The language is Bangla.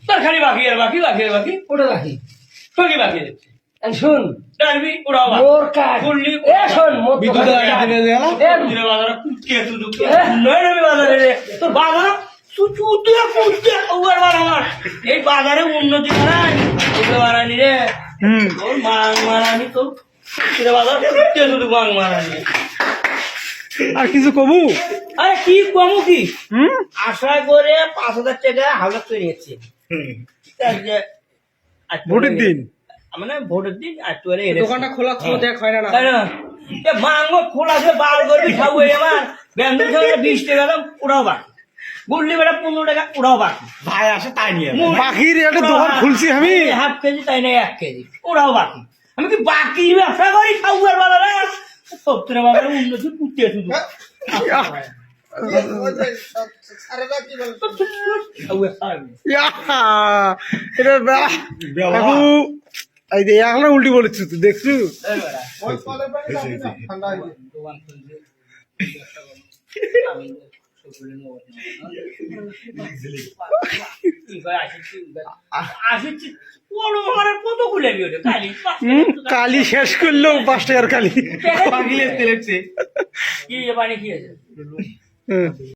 তোর খালি বাকি আর বাকি বাকি আর বাকি ওটা বাকি তোকে বাকি দিচ্ছে শুন ডালবি ওরাও বাকি মোর কাজ ফুললি এ শোন মোর বিদ্যুৎ দিনে গেল দিনে বাজারে কুটকে তুই নয় রে বাজারে রে তোর বাজার সুচুতে কুটকে ওর বাজার এই বাজারে উন্নতি করাই ওকে বাড়ানি রে তোর মাং মারানি তোর রে বাজার কুটকে শুধু মাং মারানি আর কিছু কমু আরে কি কমু কি আশা করে 5,000 টাকা হাওলাত করে নিচ্ছে ভোটের দিন মানে ভোটের দিন আর তুই দোকানটা খোলা তো দেখ হয় না তাই না এ মাঙ্গো খোলা আছে বার করবি খাবো আমার ব্যাংক থেকে 20 টাকা দাম ওরাও বাকি গুল্লি বেড়া 15 টাকা ওরাও বাকি ভাই আসে তাই নিয়ে বাকির একটা দোকান খুলছি আমি হাফ কেজি তাই না 1 কেজি ওরাও বাকি আমি কি বাকি ব্যবসা করি খাবো আর বাবা রে সত্তর বাবা উন্নতি কুটে শুধু এটা কাকু এই যে এখন উল্টি বলেছিস তুই দেখছু কালি শেষ করলো 5 টাকার কালি কি পানি কি আছে